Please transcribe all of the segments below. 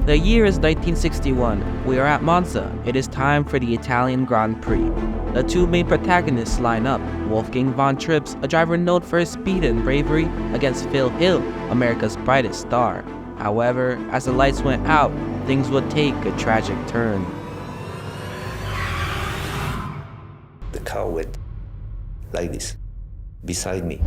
The year is 1961. We are at Monza. It is time for the Italian Grand Prix. The two main protagonists line up, Wolfgang von Trips, a driver known for his speed and bravery, against Phil Hill, America's brightest star. However, as the lights went out, things would take a tragic turn. The car went like this, beside me.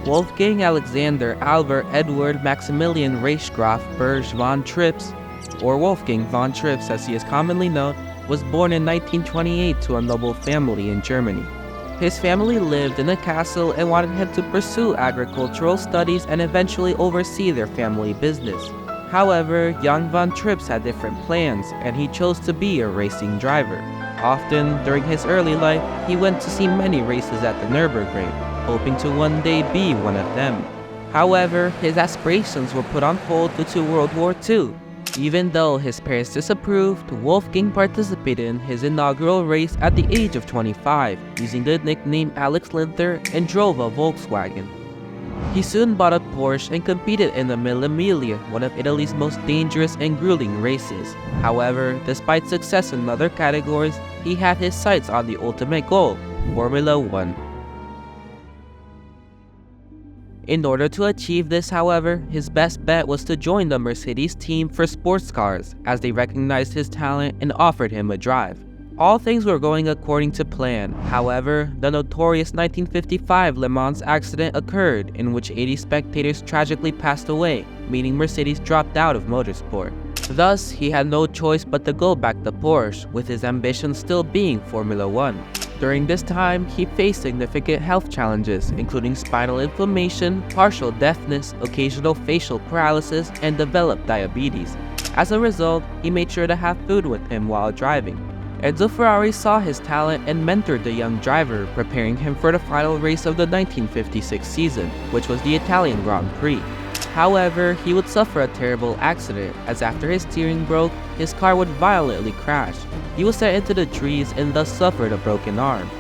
Wolfgang Alexander Albert Edward Maximilian Reichsgraf Berge von Trips, or Wolfgang von Trips as he is commonly known, was born in 1928 to a noble family in Germany. His family lived in a castle and wanted him to pursue agricultural studies and eventually oversee their family business. However, young von Trips had different plans, and he chose to be a racing driver. Often, during his early life, he went to see many races at the Nürburgring, hoping to one day be one of them. However, his aspirations were put on hold due to World War II. Even though his parents disapproved, Wolfgang participated in his inaugural race at the age of 25, using the nickname Alex Linther, and drove a Volkswagen. He soon bought a Porsche and competed in the Mille Miglia, one of Italy's most dangerous and grueling races. However, despite success in other categories, he had his sights on the ultimate goal, Formula 1. In order to achieve this, however, his best bet was to join the Mercedes team for sports cars, as they recognized his talent and offered him a drive. All things were going according to plan. However, the notorious 1955 Le Mans accident occurred, in which 80 spectators tragically passed away, meaning Mercedes dropped out of motorsport. Thus, he had no choice but to go back to Porsche, with his ambition still being Formula 1. During this time, he faced significant health challenges, including spinal inflammation, partial deafness, occasional facial paralysis, and developed diabetes. As a result, he made sure to have food with him while driving. Enzo Ferrari saw his talent and mentored the young driver, preparing him for the final race of the 1956 season, which was the Italian Grand Prix. However, he would suffer a terrible accident, as after his steering broke, his car would violently crash. He was sent into the trees and thus suffered a broken arm.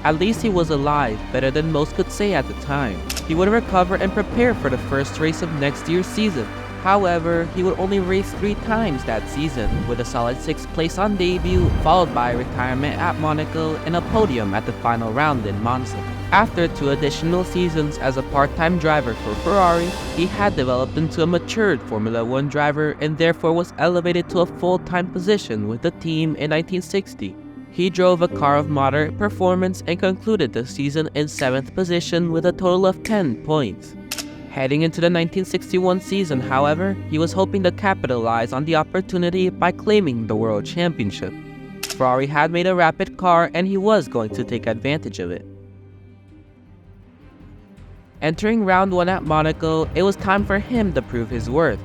At least he was alive, better than most could say at the time. He would recover and prepare for the first race of next year's season. However, he would only race 3 times that season, with a solid 6th place on debut, followed by retirement at Monaco and a podium at the final round in Monza. After 2 additional seasons as a part-time driver for Ferrari, he had developed into a matured Formula 1 driver and therefore was elevated to a full-time position with the team in 1960. He drove a car of moderate performance and concluded the season in 7th position with a total of 10 points. Heading into the 1961 season, however, he was hoping to capitalize on the opportunity by claiming the World Championship. Ferrari had made a rapid car and he was going to take advantage of it. Entering round 1 at Monaco, it was time for him to prove his worth.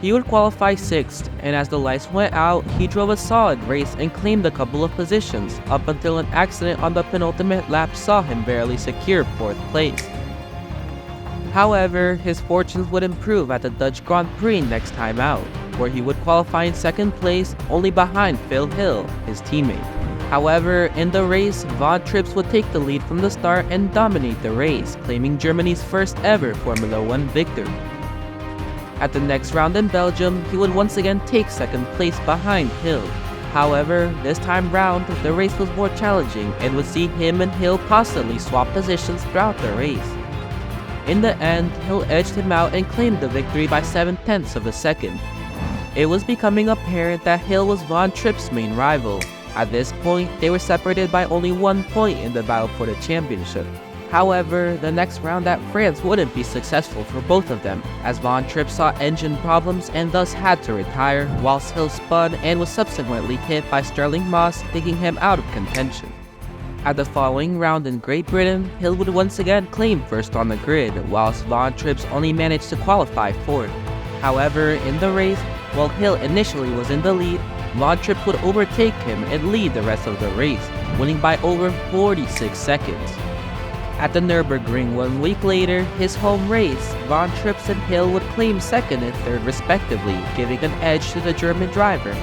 He would qualify 6th, and as the lights went out, he drove a solid race and claimed a couple of positions, up until an accident on the penultimate lap saw him barely secure 4th place. However, his fortunes would improve at the Dutch Grand Prix next time out, where he would qualify in 2nd place, only behind Phil Hill, his teammate. However, in the race, von Trips would take the lead from the start and dominate the race, claiming Germany's first ever Formula 1 victory. At the next round in Belgium, he would once again take 2nd place behind Hill. However, this time round, the race was more challenging and would see him and Hill constantly swap positions throughout the race. In the end, Hill edged him out and claimed the victory by 7/10 of a second. It was becoming apparent that Hill was von Trips' main rival. At this point, they were separated by only 1 point in the battle for the championship. However, the next round at France wouldn't be successful for both of them, as von Trips saw engine problems and thus had to retire, whilst Hill spun and was subsequently hit by Stirling Moss, taking him out of contention. At the following round in Great Britain, Hill would once again claim first on the grid, whilst von Trips only managed to qualify 4th. However, in the race, while Hill initially was in the lead, von Trips would overtake him and lead the rest of the race, winning by over 46 seconds. At the Nürburgring 1 week later, his home race, von Trips and Hill would claim 2nd and 3rd respectively, giving an edge to the German driver.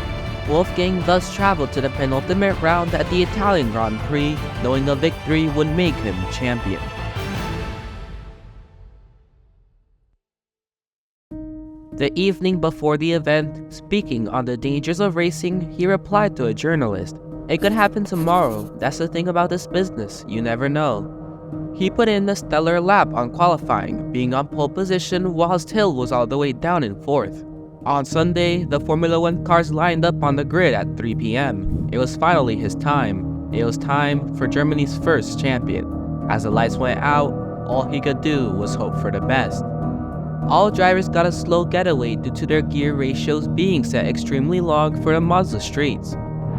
Wolfgang thus traveled to the penultimate round at the Italian Grand Prix, knowing a victory would make him champion. The evening before the event, speaking on the dangers of racing, he replied to a journalist, "It could happen tomorrow. That's the thing about this business, you never know." He put in a stellar lap on qualifying, being on pole position whilst Hill was all the way down in 4th. On Sunday, the Formula One cars lined up on the grid at 3 p.m. It was finally his time. It was time for Germany's first champion. As the lights went out, all he could do was hope for the best. All drivers got a slow getaway due to their gear ratios being set extremely long for the Monza streets.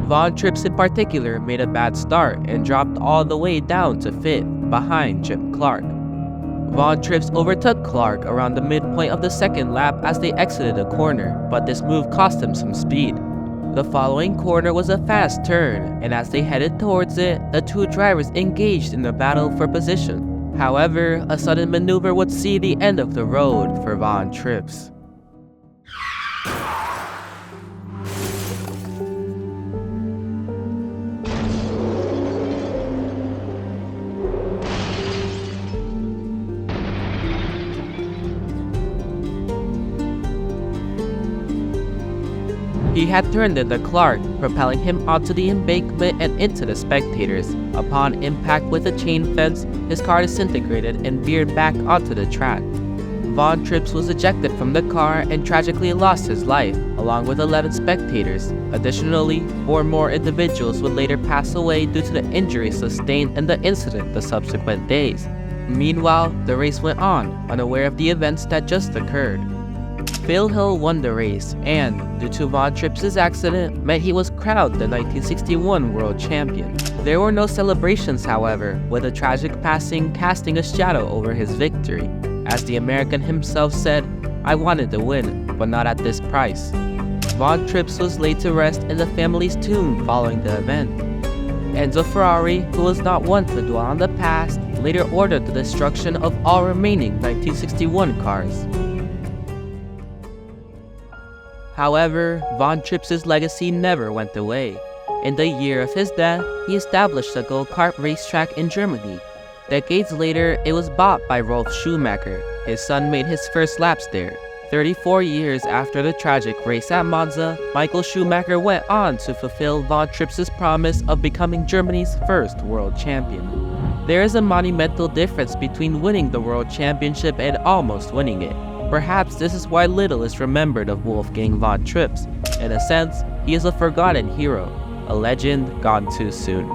Von Trips in particular made a bad start and dropped all the way down to 5th, behind Jim Clark. Von Trips overtook Clark around the midpoint of the second lap as they exited a corner, but this move cost him some speed. The following corner was a fast turn, and as they headed towards it, the two drivers engaged in a battle for position. However, a sudden maneuver would see the end of the road for Von Trips. He had turned into Clark, propelling him onto the embankment and into the spectators. Upon impact with a chain fence, his car disintegrated and veered back onto the track. Von Trips was ejected from the car and tragically lost his life, along with 11 spectators. Additionally, 4 more individuals would later pass away due to the injuries sustained in the incident the subsequent days. Meanwhile, the race went on, unaware of the events that just occurred. Phil Hill won the race and, due to Von Trips' accident, meant he was crowned the 1961 World Champion. There were no celebrations, however, with a tragic passing casting a shadow over his victory. As the American himself said, "I wanted to win, but not at this price." Von Trips was laid to rest in the family's tomb following the event. Enzo Ferrari, who was not one to dwell on the past, later ordered the destruction of all remaining 1961 cars. However, Von Trips' legacy never went away. In the year of his death, he established a go-kart racetrack in Germany. Decades later, it was bought by Rolf Schumacher. His son made his first laps there. 34 years after the tragic race at Monza, Michael Schumacher went on to fulfill Von Trips' promise of becoming Germany's first world champion. There is a monumental difference between winning the world championship and almost winning it. Perhaps this is why little is remembered of Wolfgang von Trips. In a sense, he is a forgotten hero, a legend gone too soon.